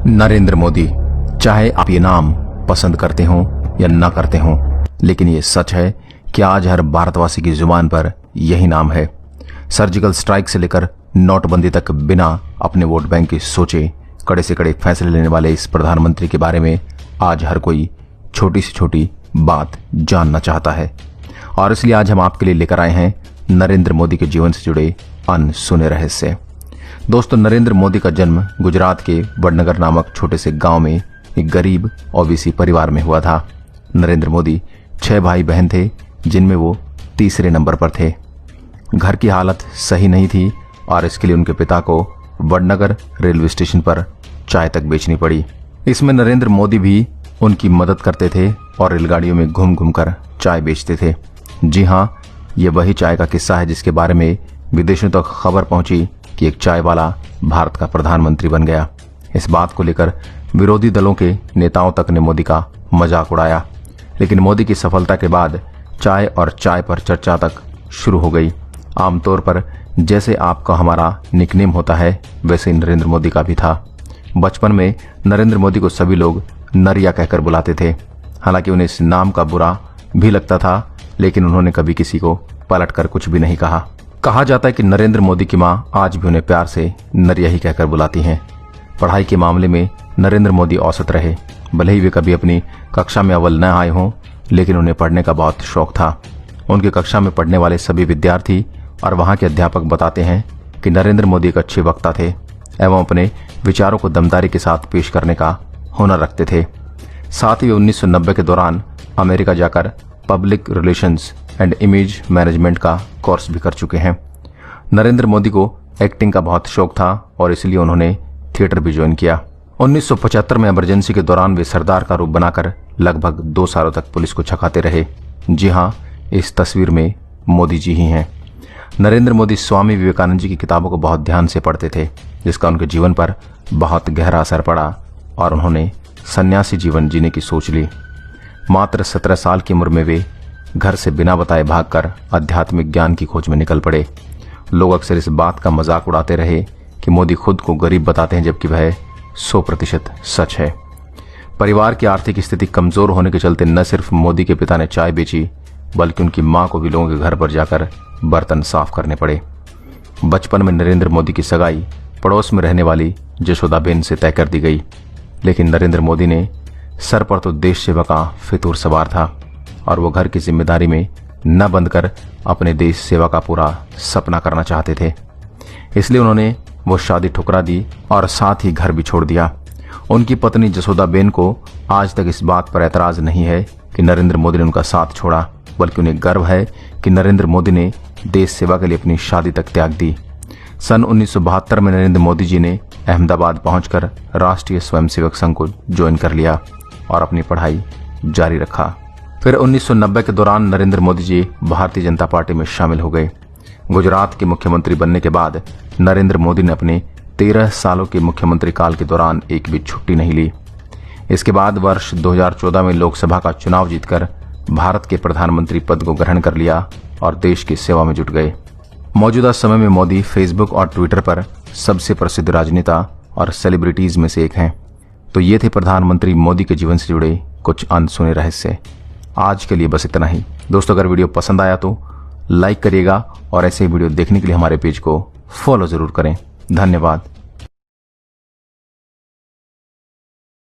नरेंद्र मोदी, चाहे आप ये नाम पसंद करते हो या ना करते हो, लेकिन ये सच है कि आज हर भारतवासी की जुबान पर यही नाम है। सर्जिकल स्ट्राइक से लेकर नोटबंदी तक बिना अपने वोट बैंक की सोचे कड़े से कड़े फैसले लेने वाले इस प्रधानमंत्री के बारे में आज हर कोई छोटी से छोटी बात जानना चाहता है। और इसलिए आज हम आपके लिए लेकर आए हैं नरेंद्र मोदी के जीवन से जुड़े अनसुने रहस्य। दोस्तों, नरेंद्र मोदी का जन्म गुजरात के वडनगर नामक छोटे से गांव में एक गरीब ओबीसी परिवार में हुआ था। नरेंद्र मोदी 6 भाई बहन थे, जिनमें वो तीसरे नंबर पर थे। घर की हालत सही नहीं थी और इसके लिए उनके पिता को वडनगर रेलवे स्टेशन पर चाय तक बेचनी पड़ी। इसमें नरेंद्र मोदी भी उनकी मदद करते थे और रेलगाड़ियों में घूम घूम कर चाय बेचते थे। जी हाँ, ये वही चाय का किस्सा है जिसके बारे में विदेशों तक खबर पहुंची कि एक चाय वाला भारत का प्रधानमंत्री बन गया। इस बात को लेकर विरोधी दलों के नेताओं तक ने मोदी का मजाक उड़ाया, लेकिन मोदी की सफलता के बाद चाय और चाय पर चर्चा तक शुरू हो गई। आमतौर पर जैसे आपका हमारा निकनेम होता है, वैसे नरेंद्र मोदी का भी था। बचपन में नरेंद्र मोदी को सभी लोग नरिया कहकर बुलाते थे। हालांकि उन्हें इस नाम का बुरा भी लगता था, लेकिन उन्होंने कभी किसी को पलटकर कुछ भी नहीं कहा। कहा जाता है कि नरेंद्र मोदी की मां आज भी उन्हें प्यार से नरिया ही कहकर बुलाती हैं। पढ़ाई के मामले में नरेंद्र मोदी औसत रहे। भले ही वे कभी अपनी कक्षा में अव्वल न आए हों, लेकिन उन्हें पढ़ने का बहुत शौक था। उनकी कक्षा में पढ़ने वाले सभी विद्यार्थी और वहां के अध्यापक बताते हैं कि नरेंद्र मोदी एक अच्छे वक्ता थे एवं अपने विचारों को दमदारी के साथ पेश करने का हुनर रखते थे। साथ ही वे 1990 के दौरान अमेरिका जाकर public relations and image management का कोर्स भी कर चुके हैं। नरेंद्र मोदी को एक्टिंग का बहुत शौक था और इसलिए उन्होंने थिएटर भी ज्वाइन किया। 1975 में इमरजेंसी के दौरान वे सरदार का रूप बनाकर लगभग 2 सालों तक पुलिस को छकाते रहे। जी हाँ, इस तस्वीर में मोदी जी ही हैं। नरेंद्र मोदी स्वामी विवेकानंद जी की किताबों को बहुत ध्यान से पढ़ते थे, जिसका उनके जीवन पर बहुत गहरा असर पड़ा और उन्होंने सन्यासी जीवन जीने की सोच ली। मात्र 17 साल की उम्र में वे घर से बिना बताए भागकर आध्यात्मिक ज्ञान की खोज में निकल पड़े। लोग अक्सर इस बात का मजाक उड़ाते रहे कि मोदी खुद को गरीब बताते हैं, जबकि वह 100% सच है। परिवार की आर्थिक स्थिति कमजोर होने के चलते न सिर्फ मोदी के पिता ने चाय बेची, बल्कि उनकी मां को भी लोगों के घर पर जाकर बर्तन साफ करने पड़े। बचपन में नरेंद्र मोदी की सगाई पड़ोस में रहने वाली जशोदाबेन से तय कर दी गई, लेकिन नरेंद्र मोदी ने सर पर तो देश सेवा का फितूर सवार था और वो घर की जिम्मेदारी में न बंद कर अपने देश सेवा का पूरा सपना करना चाहते थे। इसलिए उन्होंने वो शादी ठुकरा दी और साथ ही घर भी छोड़ दिया। उनकी पत्नी जसोदाबेन को आज तक इस बात पर ऐतराज नहीं है कि नरेंद्र मोदी ने उनका साथ छोड़ा, बल्कि उन्हें गर्व है कि नरेंद्र मोदी ने देश सेवा के लिए अपनी शादी तक त्याग दी। सन 1972 में नरेंद्र मोदी जी ने अहमदाबाद पहुंचकर राष्ट्रीय स्वयंसेवक संघ को ज्वाइन कर लिया और अपनी पढ़ाई जारी रखा। फिर 1990 के दौरान नरेंद्र मोदी जी भारतीय जनता पार्टी में शामिल हो गए। गुजरात के मुख्यमंत्री बनने के बाद नरेंद्र मोदी ने अपने 13 सालों के मुख्यमंत्री काल के दौरान एक भी छुट्टी नहीं ली। इसके बाद वर्ष 2014 में लोकसभा का चुनाव जीतकर भारत के प्रधानमंत्री पद को ग्रहण कर लिया और देश की सेवा में जुट गए। मौजूदा समय में मोदी फेसबुक और ट्विटर पर सबसे प्रसिद्ध राजनेता और सेलिब्रिटीज में से एक हैं। तो ये थे प्रधानमंत्री मोदी के जीवन से जुड़े कुछ अनसुने रहस्य। आज के लिए बस इतना ही। दोस्तों, अगर वीडियो पसंद आया तो लाइक करिएगा और ऐसे ही वीडियो देखने के लिए हमारे पेज को फॉलो जरूर करें। धन्यवाद।